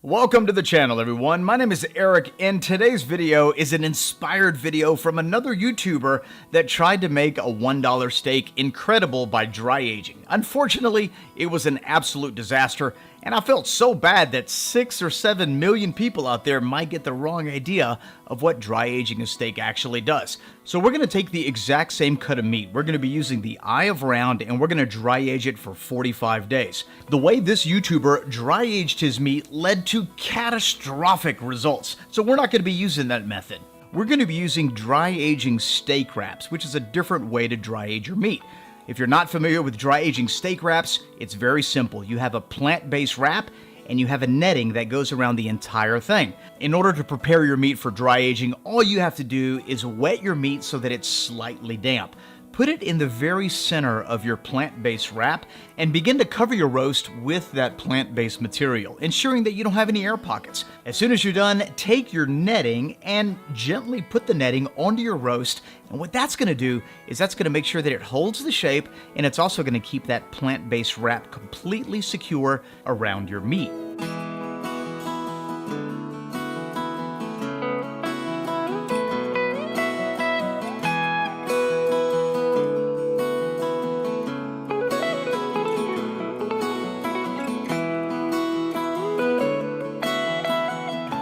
Welcome to the channel, everyone. My name is Eric, and today's video is an inspired video from another YouTuber that tried to make a $1 steak incredible by dry aging. Unfortunately, it was an absolute disaster, and I felt so bad that 6 or 7 million people out there might get the wrong idea of what dry aging a steak actually does. So we're going to take the exact same cut of meat. We're going to be using the eye of round, and we're going to dry age it for 45 days. The way this YouTuber dry aged his meat led to catastrophic results. So we're not going to be using that method. We're going to be using dry aging steak wraps, which is a different way to dry age your meat. If you're not familiar with dry aging steak wraps, it's very simple. You have a plant-based wrap and you have a netting that goes around the entire thing. In order to prepare your meat for dry aging, all you have to do is wet your meat so that it's slightly damp. Put it in the very center of your plant-based wrap and begin to cover your roast with that plant-based material, ensuring that you don't have any air pockets. As soon as you're done, take your netting and gently put the netting onto your roast. And what that's going to do is that's going to make sure that it holds the shape, and it's also going to keep that plant-based wrap completely secure around your meat.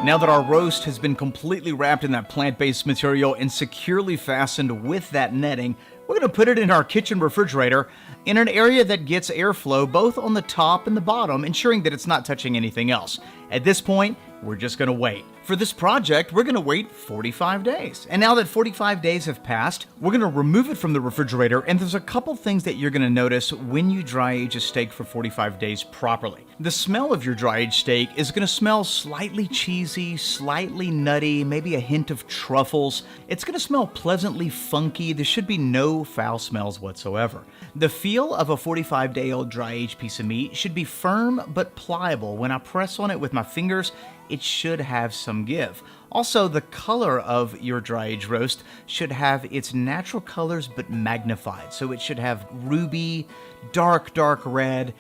Now that our roast has been completely wrapped in that plant-based material and securely fastened with that netting, we're going to put it in our kitchen refrigerator in an area that gets airflow both on the top and the bottom, ensuring that it's not touching anything else. At this point, we're just going to wait. For this project, we're going to wait 45 days. And now that 45 days have passed, we're going to remove it from the refrigerator, and there's a couple things that you're going to notice when you dry age a steak for 45 days properly. The smell of your dry aged steak is going to smell slightly cheesy, slightly nutty, maybe a hint of truffles. It's going to smell pleasantly funky. There should be no foul smells whatsoever. The feel of a 45-day-old dry aged piece of meat should be firm but pliable. When I press on it with my fingers, it should have some give. Also, the color of your dry aged roast should have its natural colors but magnified. So it should have ruby, dark red,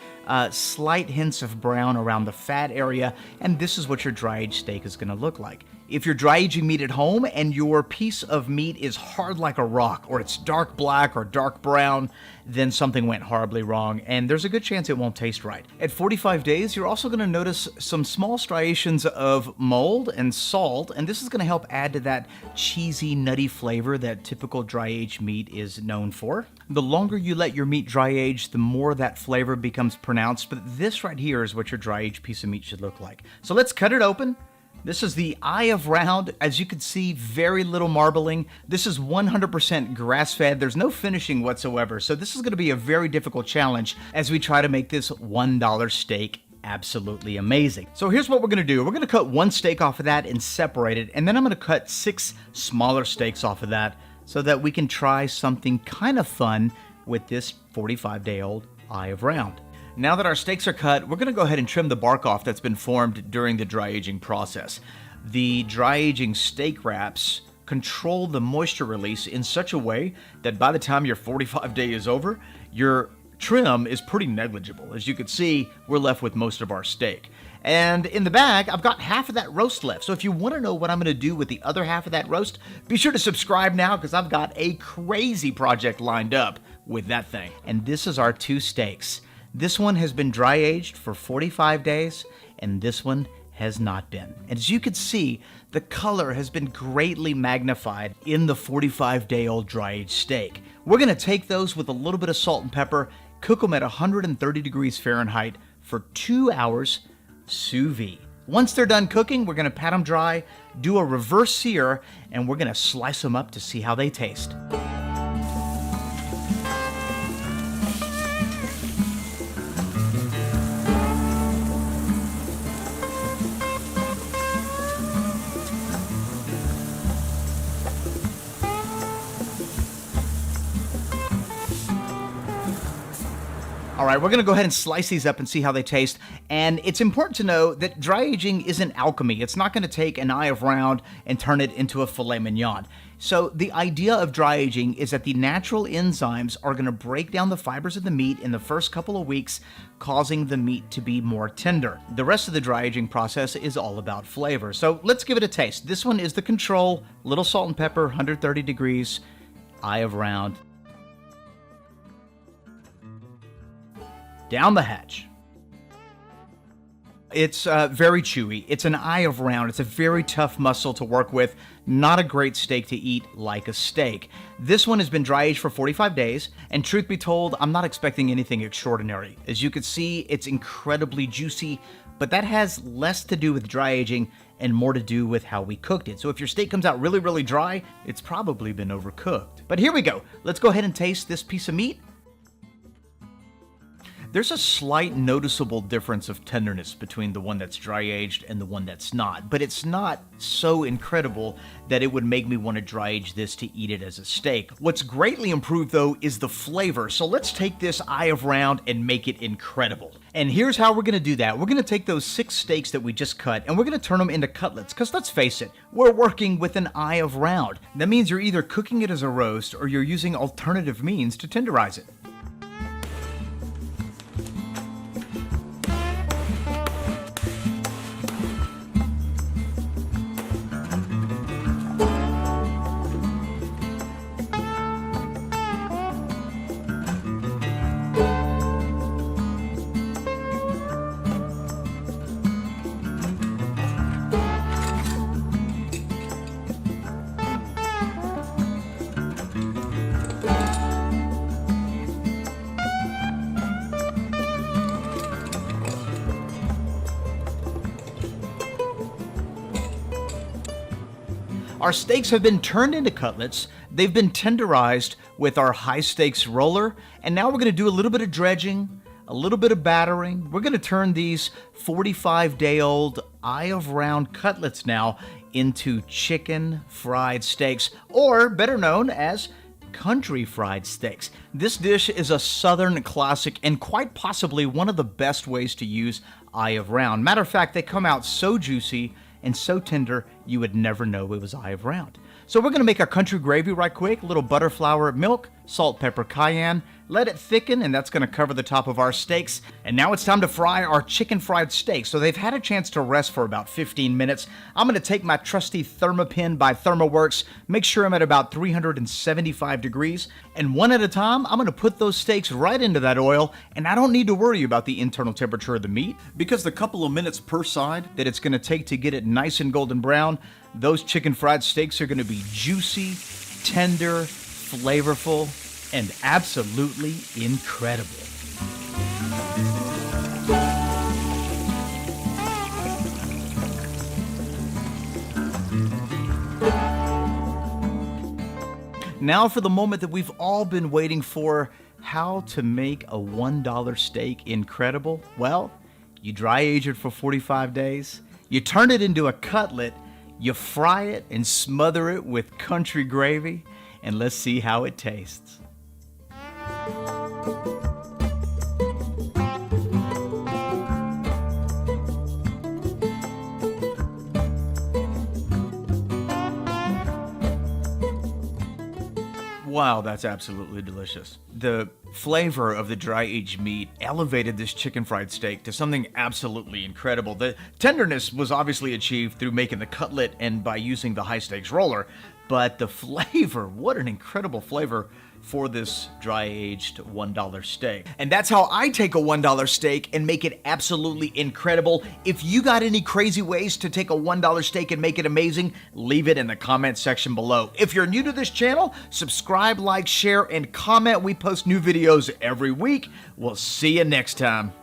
slight hints of brown around the fat area, and this is what your dry aged steak is going to look like. If you're dry aging meat at home and your piece of meat is hard like a rock, or it's dark black or dark brown, then something went horribly wrong, and there's a good chance it won't taste right. At 45 days, you're also going to notice some small striations of mold and salt, and this is going to help add to that cheesy, nutty flavor that typical dry aged meat is known for. The longer you let your meat dry age, the more that flavor becomes pronounced, but this right here is what your dry aged piece of meat should look like. So let's cut it open. This is the eye of round. As you can see, very little marbling. This is 100% grass-fed. There's no finishing whatsoever. So this is going to be a very difficult challenge as we try to make this $1 steak absolutely amazing. So here's what we're going to do. We're going to cut one steak off of that and separate it. And then I'm going to cut 6 smaller steaks off of that so that we can try something kind of fun with this 45-day-old eye of round. Now that our steaks are cut, we're going to go ahead and trim the bark off that's been formed during the dry aging process. The dry aging steak wraps control the moisture release in such a way that by the time your 45 day is over, your trim is pretty negligible. As you can see, we're left with most of our steak. And in the bag, I've got half of that roast left. So if you want to know what I'm going to do with the other half of that roast, be sure to subscribe now because I've got a crazy project lined up with that thing. And this is our 2 steaks. This one has been dry aged for 45 days, and this one has not been. And as you can see, the color has been greatly magnified in the 45-day-old dry aged steak. We're going to take those with a little bit of salt and pepper, cook them at 130 degrees Fahrenheit for 2 hours sous vide. Once they're done cooking, we're going to pat them dry, do a reverse sear, and we're going to slice them up to see how they taste. All right, we're going to go ahead and slice these up and see how they taste. And it's important to know that dry aging isn't alchemy. It's not going to take an eye of round and turn it into a filet mignon. So the idea of dry aging is that the natural enzymes are going to break down the fibers of the meat in the first couple of weeks, causing the meat to be more tender. The rest of the dry aging process is all about flavor. So let's give it a taste. This one is the control, little salt and pepper, 130 degrees, eye of round. Down the hatch. It's very chewy. It's an eye of round. It's a very tough muscle to work with. Not a great steak to eat like a steak. This one has been dry aged for 45 days, and truth be told, I'm not expecting anything extraordinary. As you can see, it's incredibly juicy, but that has less to do with dry aging and more to do with how we cooked it. So if your steak comes out really, really dry, it's probably been overcooked. But here we go. Let's go ahead and taste this piece of meat. There's a slight noticeable difference of tenderness between the one that's dry aged and the one that's not, but it's not so incredible that it would make me want to dry age this to eat it as a steak. What's greatly improved though is the flavor, so let's take this eye of round and make it incredible. And here's how we're going to do that. We're going to take those 6 steaks that we just cut and we're going to turn them into cutlets, because let's face it, we're working with an eye of round. That means you're either cooking it as a roast or you're using alternative means to tenderize it. Our steaks have been turned into cutlets, they've been tenderized with our high stakes roller, and now we're going to do a little bit of dredging, a little bit of battering. We're going to turn these 45-day-old eye of round cutlets now into chicken fried steaks, or better known as country fried steaks. This dish is a Southern classic and quite possibly one of the best ways to use eye of round. Matter of fact, they come out so juicy and so tender you would never know it was eye of round. So we're going to make our country gravy right quick. A little butter, flour, milk, salt, pepper, cayenne. Let it thicken, and that's going to cover the top of our steaks. And now it's time to fry our chicken fried steaks. So they've had a chance to rest for about 15 minutes. I'm going to take my trusty Thermopin by ThermoWorks, make sure I'm at about 375 degrees, and one at a time, I'm going to put those steaks right into that oil, and I don't need to worry about the internal temperature of the meat, because the couple of minutes per side that it's going to take to get it nice and golden brown, those chicken fried steaks are going to be juicy, tender, flavorful, and absolutely incredible. Now for the moment that we've all been waiting for, how to make a $1 steak incredible. Well, you dry age it for 45 days, you turn it into a cutlet, you fry it and smother it with country gravy, and let's see how it tastes. Wow, that's absolutely delicious. The flavor of the dry aged meat elevated this chicken fried steak to something absolutely incredible. The tenderness was obviously achieved through making the cutlet and by using the high stakes roller, but the flavor, what an incredible flavor for this dry aged $1 steak. And that's how I take a $1 steak and make it absolutely incredible. If you got any crazy ways to take a $1 steak and make it amazing, leave it in the comment section below. If you're new to this channel, subscribe, like, share, and comment. We post new videos every week. We'll see you next time.